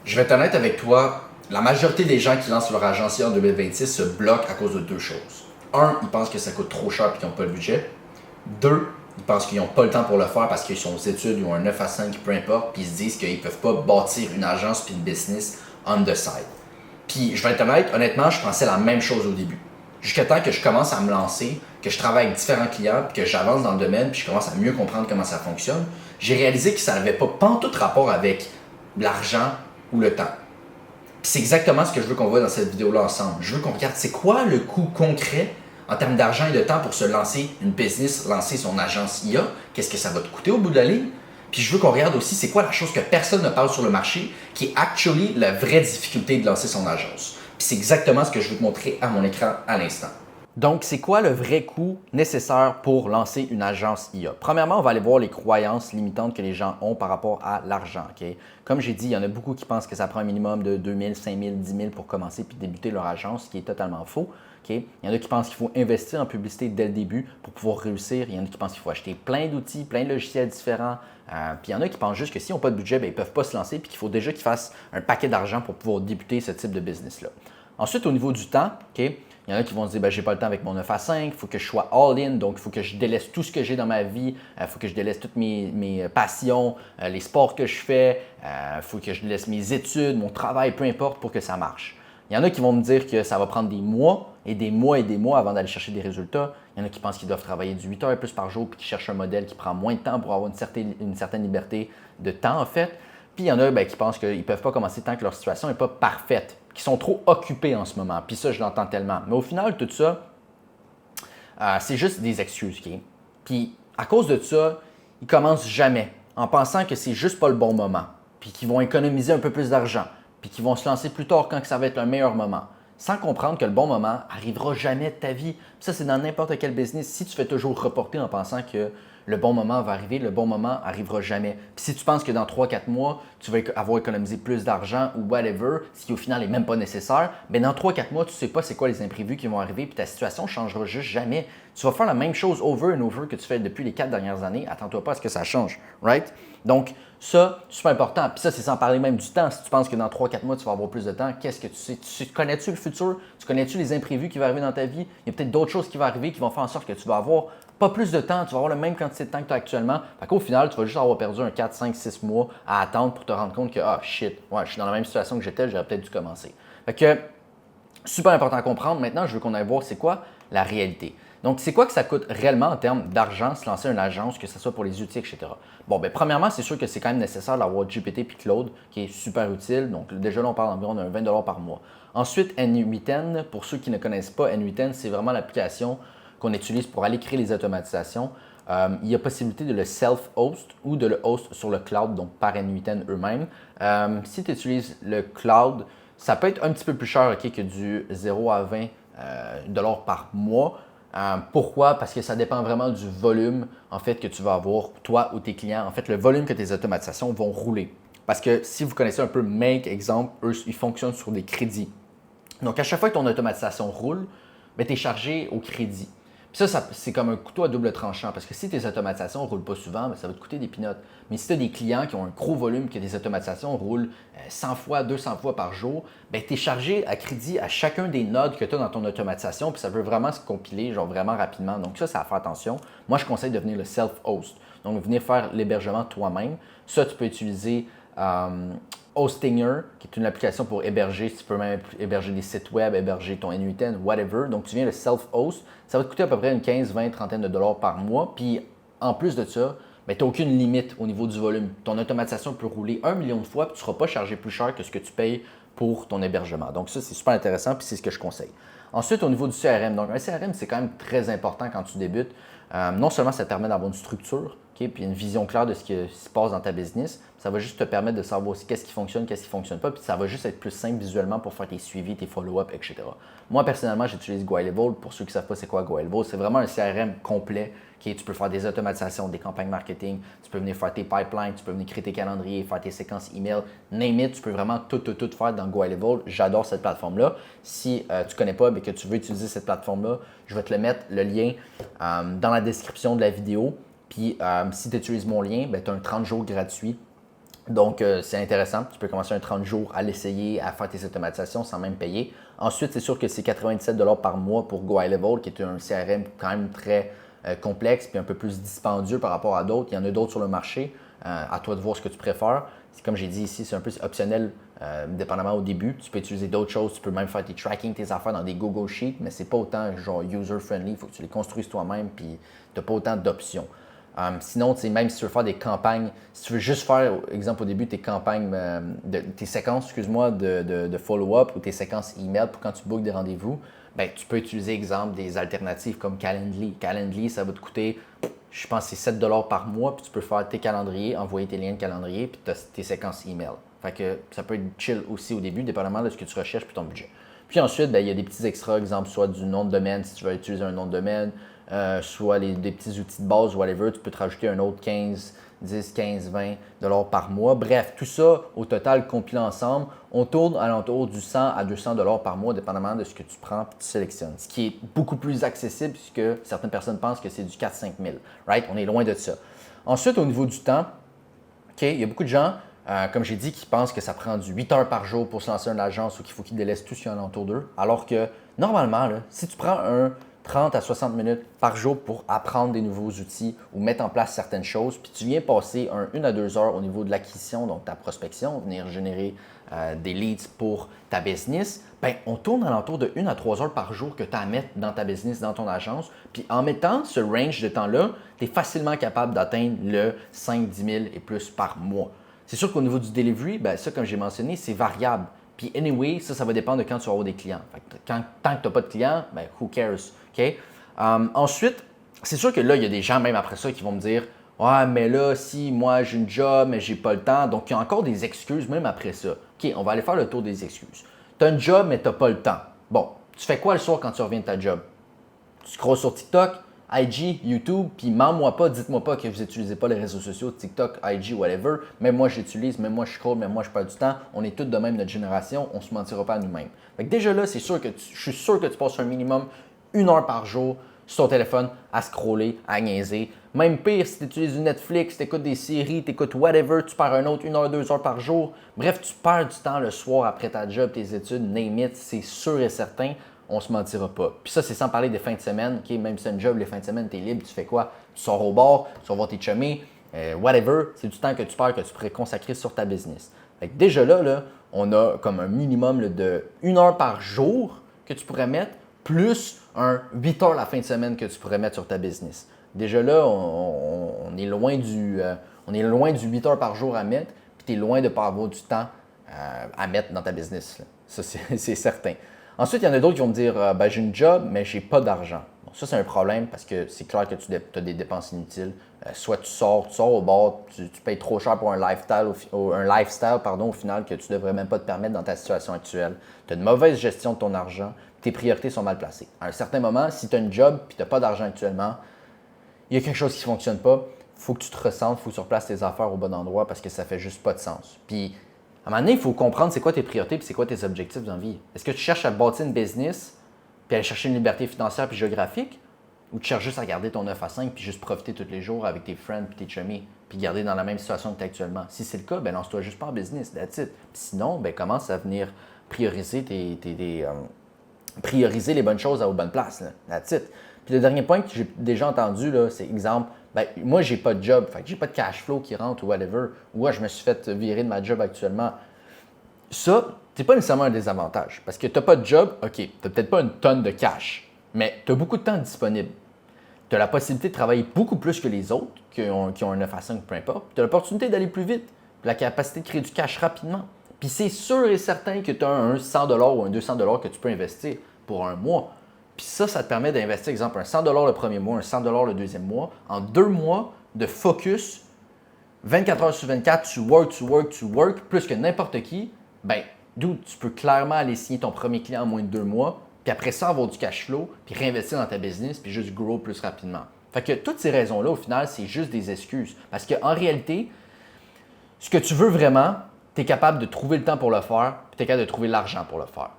Je vais être honnête avec toi, la majorité des gens qui lancent leur agence en 2026 se bloquent à cause de deux choses. Un, ils pensent que ça coûte trop cher et qu'ils n'ont pas le budget. Deux, ils pensent qu'ils n'ont pas le temps pour le faire parce qu'ils sont aux études, ils ont un 9 à 5, peu importe, puis ils se disent qu'ils ne peuvent pas bâtir une agence puis une business on the side. Puis je vais être honnête, honnêtement, je pensais la même chose au début. Jusqu'à temps que je commence à me lancer, que je travaille avec différents clients, puis que j'avance dans le domaine, puis je commence à mieux comprendre comment ça fonctionne, j'ai réalisé que ça n'avait pas tout rapport avec l'argent ou le temps. Puis c'est exactement ce que je veux qu'on voit dans cette vidéo-là ensemble. Je veux qu'on regarde c'est quoi le coût concret en termes d'argent et de temps pour se lancer une business, lancer son agence IA, qu'est-ce que ça va te coûter au bout de la ligne. Puis je veux qu'on regarde aussi c'est quoi la chose que personne ne parle sur le marché, qui est actually la vraie difficulté de lancer son agence. Puis c'est exactement ce que je veux te montrer à mon écran à l'instant. Donc, c'est quoi le vrai coût nécessaire pour lancer une agence IA? Premièrement, on va aller voir les croyances limitantes que les gens ont par rapport à l'argent. Okay? Comme j'ai dit, il y en a beaucoup qui pensent que ça prend un minimum de 2 000, 5 000, 10 000 pour commencer puis débuter leur agence, ce qui est totalement faux. Okay? Il y en a qui pensent qu'il faut investir en publicité dès le début pour pouvoir réussir. Il y en a qui pensent qu'il faut acheter plein d'outils, plein de logiciels différents. Puis il y en a qui pensent juste que s'ils n'ont pas de budget, bien, ils ne peuvent pas se lancer puis qu'il faut déjà qu'ils fassent un paquet d'argent pour pouvoir débuter ce type de business-là. Ensuite, au niveau du temps, okay, il y en a qui vont se dire, j'ai pas le temps avec mon 9 à 5, il faut que je sois all-in, donc il faut que je délaisse tout ce que j'ai dans ma vie, il faut que je délaisse toutes mes passions, les sports que je fais, il faut que je délaisse mes études, mon travail, peu importe, pour que ça marche. Il y en a qui vont me dire que ça va prendre des mois et des mois et des mois avant d'aller chercher des résultats. Il y en a qui pensent qu'ils doivent travailler du 8 heures et plus par jour puis qui cherchent un modèle qui prend moins de temps pour avoir une certaine liberté de temps, en fait. Puis il y en a qui pensent qu'ils ne peuvent pas commencer tant que leur situation n'est pas parfaite, qui sont trop occupés en ce moment. Puis ça, je l'entends tellement. Mais au final, tout ça, c'est juste des excuses. Okay? Puis à cause de ça, ils ne commencent jamais en pensant que c'est juste pas le bon moment, puis qu'ils vont économiser un peu plus d'argent, puis qu'ils vont se lancer plus tard quand ça va être un meilleur moment, sans comprendre que le bon moment arrivera jamais de ta vie. Puis ça, c'est dans n'importe quel business. Si tu fais toujours reporter en pensant que le bon moment va arriver, le bon moment arrivera jamais. Puis si tu penses que dans 3-4 mois, tu vas avoir économisé plus d'argent ou whatever, ce qui au final n'est même pas nécessaire, bien dans 3-4 mois, tu ne sais pas c'est quoi les imprévus qui vont arriver, puis ta situation ne changera juste jamais. Tu vas faire la même chose over and over que tu fais depuis les 4 dernières années. Attends-toi pas à ce que ça change, right? Donc, ça, c'est super important. Puis ça, c'est sans parler même du temps. Si tu penses que dans 3-4 mois, tu vas avoir plus de temps, qu'est-ce que tu sais? Connais-tu le futur? Tu connais-tu les imprévus qui vont arriver dans ta vie? Il y a peut-être d'autres choses qui vont arriver qui vont faire en sorte que tu vas avoir pas plus de temps, tu vas avoir la même quantité de temps que tu as actuellement. Fait qu'au final, tu vas juste avoir perdu un 4, 5, 6 mois à attendre pour te rendre compte que, shit, ouais, je suis dans la même situation que j'étais, j'aurais peut-être dû commencer. Fait que, super important à comprendre. Maintenant, je veux qu'on aille voir c'est quoi la réalité. Donc, c'est quoi que ça coûte réellement en termes d'argent se lancer une agence, que ce soit pour les outils, etc. Bon, bien, premièrement, c'est sûr que c'est quand même nécessaire d'avoir GPT puis Claude, qui est super utile. Donc, déjà là, on parle d'environ d'un 20 par mois. Ensuite, N8N, pour ceux qui ne connaissent pas, N8N, c'est vraiment l'application qu'on utilise pour aller créer les automatisations. Il y a possibilité de le self-host ou de le host sur le cloud, donc par N8N eux-mêmes. Si tu utilises le cloud, ça peut être un petit peu plus cher que du 0 à 20 dollars par mois. Pourquoi? Parce que ça dépend vraiment du volume en fait, que tu vas avoir, toi ou tes clients. En fait, le volume que tes automatisations vont rouler. Parce que si vous connaissez un peu Make, exemple, eux, ils fonctionnent sur des crédits. Donc, à chaque fois que ton automatisation roule, tu es chargé au crédit. Puis ça, c'est comme un couteau à double tranchant parce que si tes automatisations ne roulent pas souvent, ça va te coûter des peanuts. Mais si tu as des clients qui ont un gros volume, que tes automatisations roulent 100 fois, 200 fois par jour, tu es chargé à crédit à chacun des nodes que tu as dans ton automatisation, puis ça veut vraiment se compiler vraiment rapidement. Donc ça à faire attention. Moi, je conseille de venir le self-host. Donc, venir faire l'hébergement toi-même. Ça, tu peux utiliser Hostinger, qui est une application pour héberger, tu peux même héberger des sites web, héberger ton N8N, whatever. Donc, tu viens le self-host. Ça va te coûter à peu près une 15, 20, trentaine de dollars par mois. Puis, en plus de ça, tu n'as aucune limite au niveau du volume. Ton automatisation peut rouler 1 million de fois, puis tu ne seras pas chargé plus cher que ce que tu payes pour ton hébergement. Donc, ça, c'est super intéressant, puis c'est ce que je conseille. Ensuite, au niveau du CRM. Donc, un CRM, c'est quand même très important quand tu débutes. Non seulement ça te permet d'avoir une structure, puis une vision claire de ce qui se passe dans ta business, ça va juste te permettre de savoir aussi qu'est-ce qui fonctionne, qu'est-ce qui ne fonctionne pas, puis ça va juste être plus simple visuellement pour faire tes suivis, tes follow-up, etc. Moi, personnellement, j'utilise GoIlevel. Pour ceux qui ne savent pas c'est quoi GoIlevel, c'est vraiment un CRM complet. Tu peux faire des automatisations, des campagnes marketing, tu peux venir faire tes pipelines, tu peux venir créer tes calendriers, faire tes séquences email, name it, tu peux vraiment tout faire dans GoIlevel. J'adore cette plateforme-là. Si tu ne connais pas et que tu veux utiliser cette plateforme-là, je vais te le mettre, le lien, dans la description de la vidéo. Puis si tu utilises mon lien, tu as un 30 jours gratuit Donc, c'est intéressant. Tu peux commencer un 30 jours à l'essayer, à faire tes automatisations sans même payer. Ensuite, c'est sûr que c'est 97 par mois pour GoHighLevel, qui est un CRM quand même très complexe puis un peu plus dispendieux par rapport à d'autres. Il y en a d'autres sur le marché. À toi de voir ce que tu préfères. Comme j'ai dit ici, c'est un peu optionnel, dépendamment au début. Tu peux utiliser d'autres choses. Tu peux même faire tes tracking, tes affaires dans des Google Sheets, mais c'est pas autant genre user-friendly. Il faut que tu les construises toi-même puis tu n'as pas autant d'options. Sinon, même si tu veux faire des campagnes, si tu veux juste faire, exemple au début, tes campagnes, tes séquences, excuse-moi, de follow-up ou tes séquences email pour quand tu bookes des rendez-vous, ben, tu peux utiliser, exemple, des alternatives comme Calendly. Calendly, ça va te coûter, je pense, c'est 7 par mois, puis tu peux faire tes calendriers, envoyer tes liens de calendrier, puis tu as tes séquences email. Fait que ça peut être chill aussi au début, dépendamment de ce que tu recherches puis ton budget. Puis ensuite, ben, il y a des petits extras, exemple, soit du nom de domaine si tu veux utiliser un nom de domaine, soit des petits outils de base, whatever, tu peux te rajouter un autre 10, 15, 20 par mois. Bref, tout ça, au total, compilé ensemble, on tourne à l'entour du 100 à 200 par mois, dépendamment de ce que tu prends et tu sélectionnes. Ce qui est beaucoup plus accessible puisque certaines personnes pensent que c'est du 4-5 000. Right? On est loin de ça. Ensuite, au niveau du temps, il y a beaucoup de gens, comme j'ai dit, qui pensent que ça prend du 8 heures par jour pour se lancer une agence ou qu'il faut qu'ils délaissent tout ce qu'il y a alentour d'eux. Alors que, normalement, là, si tu prends un 30 à 60 minutes par jour pour apprendre des nouveaux outils ou mettre en place certaines choses, puis tu viens passer 1 à 2 heures au niveau de l'acquisition, donc ta prospection, venir générer des leads pour ta business, ben, on tourne alentour de 1 à 3 heures par jour que tu as à mettre dans ta business, dans ton agence. Puis en mettant ce range de temps-là, tu es facilement capable d'atteindre le 5, 10 000 et plus par mois. C'est sûr qu'au niveau du delivery, ben, ça, comme j'ai mentionné, c'est variable. Puis anyway, ça va dépendre de quand tu vas avoir des clients. Fait que tant que tu n'as pas de clients, ben, who cares? Okay? Ensuite, c'est sûr que là, il y a des gens, même après ça, qui vont me dire « Ouais, mais là, si moi j'ai une job, mais j'ai pas le temps. » Donc, il y a encore des excuses, même après ça. OK, on va aller faire le tour des excuses. Tu as une job, mais tu n'as pas le temps. Bon, tu fais quoi le soir quand tu reviens de ta job? Tu scrolles sur TikTok, IG, YouTube, puis mens-moi pas, dites-moi pas que vous n'utilisez pas les réseaux sociaux, TikTok, IG, whatever. Même moi, j'utilise, même moi, je scroll, même moi, je perds du temps. On est tous de même, notre génération, on ne se mentira pas à nous-mêmes. Déjà là, c'est sûr que je suis sûr que tu passes un minimum 1 heure par jour sur ton téléphone à scroller, à niaiser. Même pire, si tu utilises du Netflix, tu écoutes des séries, tu écoutes whatever, tu perds un autre 1 heure, 2 heures par jour. Bref, tu perds du temps le soir après ta job, tes études, name it, c'est sûr et certain. On se mentira pas. Puis ça, c'est sans parler des fins de semaine. Okay? Même si c'est un job, les fins de semaine, tu es libre, tu fais quoi? Tu sors au bar, tu vas voir tes chummies, whatever. C'est du temps que tu perds que tu pourrais consacrer sur ta business. Fait que déjà là, on a comme un minimum là, de 1 heure par jour que tu pourrais mettre, plus un 8 heures la fin de semaine que tu pourrais mettre sur ta business. Déjà là, on est loin du 8 heures par jour à mettre, puis tu es loin de ne pas avoir du temps à mettre dans ta business. Là. Ça, c'est certain. Ensuite, il y en a d'autres qui vont me dire ben, j'ai une job, mais j'ai pas d'argent. Bon, ça, c'est un problème parce que c'est clair que tu as des dépenses inutiles. Soit tu sors au bar, tu payes trop cher pour un lifestyle, au final que tu ne devrais même pas te permettre dans ta situation actuelle. Tu as une mauvaise gestion de ton argent, tes priorités sont mal placées. À un certain moment, si tu as une job et tu n'as pas d'argent actuellement, il y a quelque chose qui ne fonctionne pas, il faut que tu te ressentes, il faut que tu replaces tes affaires au bon endroit parce que ça fait juste pas de sens. Puis, à un moment donné, il faut comprendre c'est quoi tes priorités et c'est quoi tes objectifs dans la vie. Est-ce que tu cherches à bâtir une business puis aller chercher une liberté financière puis géographique ou tu cherches juste à garder ton 9 à 5 puis juste profiter tous les jours avec tes friends puis tes chummies puis garder dans la même situation que tu es actuellement? Si c'est le cas, ben lance-toi juste pas en business, that's it. Puis sinon, ben commence à venir prioriser prioriser les bonnes choses aux bonnes places, là. That's it. Puis le dernier point que j'ai déjà entendu, là, c'est exemple, ben, moi, j'ai pas de job, fait que j'ai pas de cash flow qui rentre ou whatever, ou je me suis fait virer de ma job actuellement. Ça, c'est pas nécessairement un désavantage, parce que tu n'as pas de job, OK, tu n'as peut-être pas une tonne de cash, mais tu as beaucoup de temps disponible. Tu as la possibilité de travailler beaucoup plus que les autres qui ont un 9 à 5, peu importe. Tu as l'opportunité d'aller plus vite, la capacité de créer du cash rapidement. Puis c'est sûr et certain que tu as un 100 ou un 200 que tu peux investir pour un mois. Puis ça te permet d'investir, exemple, un 100 le premier mois, un 100 le deuxième mois. En 2 mois de focus, 24 heures sur 24, tu work, plus que n'importe qui, ben, d'où tu peux clairement aller signer ton premier client en moins de 2 mois, puis après ça, avoir du cash flow, puis réinvestir dans ta business, puis juste grow plus rapidement. Fait que toutes ces raisons-là, au final, c'est juste des excuses. Parce qu'en réalité, ce que tu veux vraiment, tu es capable de trouver le temps pour le faire, puis tu es capable de trouver l'argent pour le faire.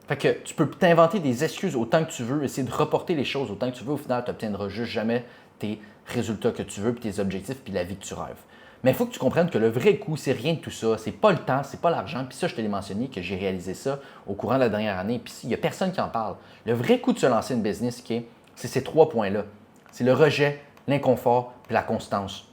Fait que tu peux t'inventer des excuses autant que tu veux, essayer de reporter les choses autant que tu veux. Au final, tu n'obtiendras juste jamais tes résultats que tu veux, puis tes objectifs, puis la vie que tu rêves. Mais il faut que tu comprennes que le vrai coût, c'est rien de tout ça. C'est pas le temps, c'est pas l'argent. Puis ça, je te l'ai mentionné que j'ai réalisé ça au courant de la dernière année. Puis il n'y a personne qui en parle. Le vrai coût de se lancer une business, c'est ces 3 points-là. C'est le rejet, l'inconfort puis la constance.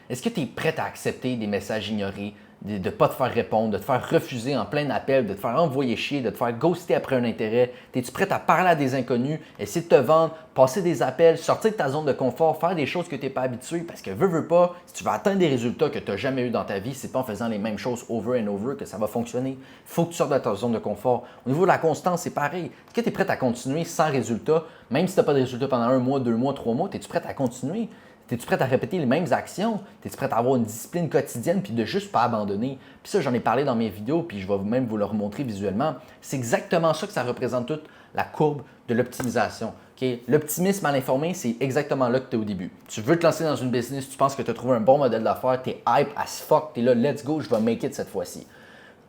Est-ce que tu es prêt à accepter des messages ignorés, de ne pas te faire répondre, de te faire refuser en plein appel, de te faire envoyer chier, de te faire ghoster après un intérêt? Es-tu prêt à parler à des inconnus, essayer de te vendre, passer des appels, sortir de ta zone de confort, faire des choses que tu n'es pas habitué? Parce que veux pas, si tu veux atteindre des résultats que tu n'as jamais eu dans ta vie, c'est pas en faisant les mêmes choses over and over que ça va fonctionner. Il faut que tu sortes de ta zone de confort. Au niveau de la constance, c'est pareil. Est-ce que tu es prêt à continuer sans résultat, même si tu n'as pas de résultats pendant 1 mois, 2 mois, 3 mois, es-tu prêt à continuer? Es-tu prêt à répéter les mêmes actions? Es-tu prêt à avoir une discipline quotidienne puis de juste pas abandonner? Puis ça, j'en ai parlé dans mes vidéos puis je vais même vous le remontrer visuellement. C'est exactement ça que ça représente toute la courbe de l'optimisation. Okay? L'optimisme mal informé, c'est exactement là que tu es au début. Tu veux te lancer dans une business, tu penses que tu as trouvé un bon modèle d'affaires, tu es hype as fuck, tu es là, let's go, je vais make it cette fois-ci.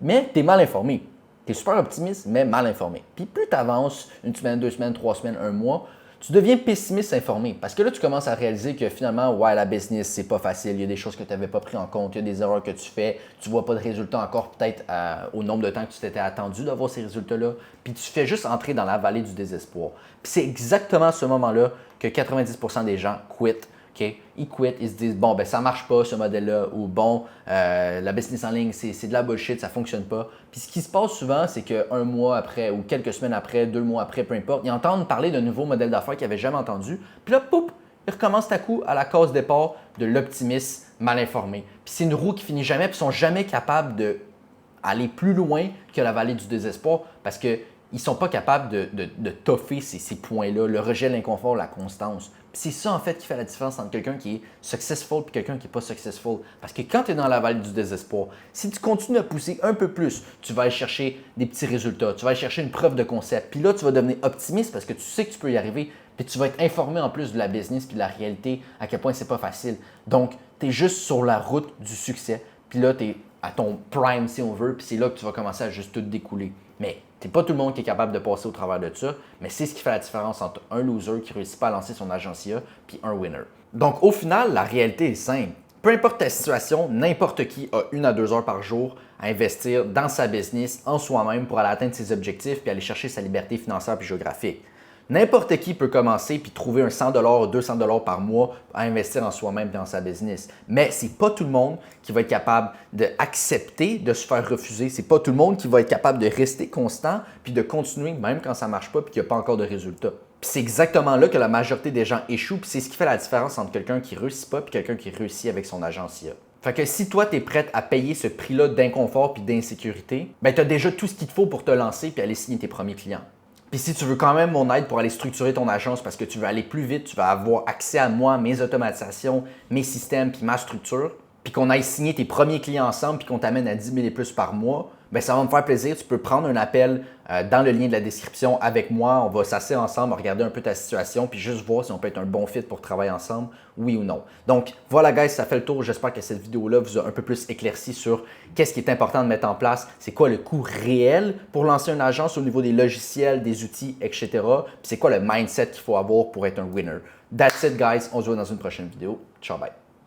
Mais tu es mal informé. Tu es super optimiste, mais mal informé. Puis plus tu avances, 1 semaine, 2 semaines, 3 semaines, 1 mois, tu deviens pessimiste informé parce que là, tu commences à réaliser que finalement, ouais, la business, c'est pas facile. Il y a des choses que tu n'avais pas pris en compte, il y a des erreurs que tu fais, tu vois pas de résultats encore peut-être au nombre de temps que tu t'étais attendu d'avoir ces résultats-là. Puis tu fais juste entrer dans la vallée du désespoir. Puis c'est exactement à ce moment-là que 90% des gens quittent. Okay? Ils quittent, ils se disent bon, ben ça marche pas ce modèle-là, ou bon, la business en ligne, c'est de la bullshit, ça fonctionne pas. Puis ce qui se passe souvent, c'est qu'un mois après, ou quelques semaines après, 2 mois après, peu importe, ils entendent parler d'un nouveau modèle d'affaires qu'ils n'avaient jamais entendu. Puis là, poup, ils recommencent à coup à la case départ de l'optimisme mal informé. Puis c'est une roue qui finit jamais, puis ils sont jamais capables d'aller plus loin que la vallée du désespoir parce que ils ne sont pas capables de toffer ces points-là, le rejet, l'inconfort, la constance. C'est ça, en fait, qui fait la différence entre quelqu'un qui est successful et quelqu'un qui n'est pas successful. Parce que quand tu es dans la vallée du désespoir, si tu continues à pousser un peu plus, tu vas aller chercher des petits résultats, tu vas aller chercher une preuve de concept. Puis là, tu vas devenir optimiste parce que tu sais que tu peux y arriver. Puis tu vas être informé en plus de la business puis de la réalité, à quel point c'est pas facile. Donc, tu es juste sur la route du succès. Puis là, tu es à ton prime, si on veut, puis c'est là que tu vas commencer à juste tout découler. Mais c'est pas tout le monde qui est capable de passer au travers de ça, mais c'est ce qui fait la différence entre un loser qui ne réussit pas à lancer son agencia puis un winner. Donc, au final, la réalité est simple. Peu importe ta situation, n'importe qui a 1 à 2 heures par jour à investir dans sa business, en soi-même, pour aller atteindre ses objectifs puis aller chercher sa liberté financière puis géographique. N'importe qui peut commencer puis trouver un 100 ou 200 par mois à investir en soi-même dans sa business. Mais ce n'est pas tout le monde qui va être capable d'accepter de se faire refuser. Ce n'est pas tout le monde qui va être capable de rester constant puis de continuer même quand ça ne marche pas puis qu'il n'y a pas encore de résultats. Puis c'est exactement là que la majorité des gens échouent puis c'est ce qui fait la différence entre quelqu'un qui ne réussit pas et quelqu'un qui réussit avec son agencia. Fait que si toi, tu es prête à payer ce prix-là d'inconfort puis d'insécurité, ben tu as déjà tout ce qu'il te faut pour te lancer puis aller signer tes premiers clients. Puis si tu veux quand même mon aide pour aller structurer ton agence parce que tu veux aller plus vite, tu vas avoir accès à moi, mes automatisations, mes systèmes puis ma structure, puis qu'on aille signer tes premiers clients ensemble puis qu'on t'amène à 10 000 et plus par mois, bien, ça va me faire plaisir. Tu peux prendre un appel dans le lien de la description avec moi. On va s'asseoir ensemble, regarder un peu ta situation puis juste voir si on peut être un bon fit pour travailler ensemble, oui ou non. Donc voilà guys, ça fait le tour. J'espère que cette vidéo-là vous a un peu plus éclairci sur qu'est-ce qui est important de mettre en place, c'est quoi le coût réel pour lancer une agence au niveau des logiciels, des outils, etc. Puis c'est quoi le mindset qu'il faut avoir pour être un winner. That's it guys, on se voit dans une prochaine vidéo. Ciao, bye.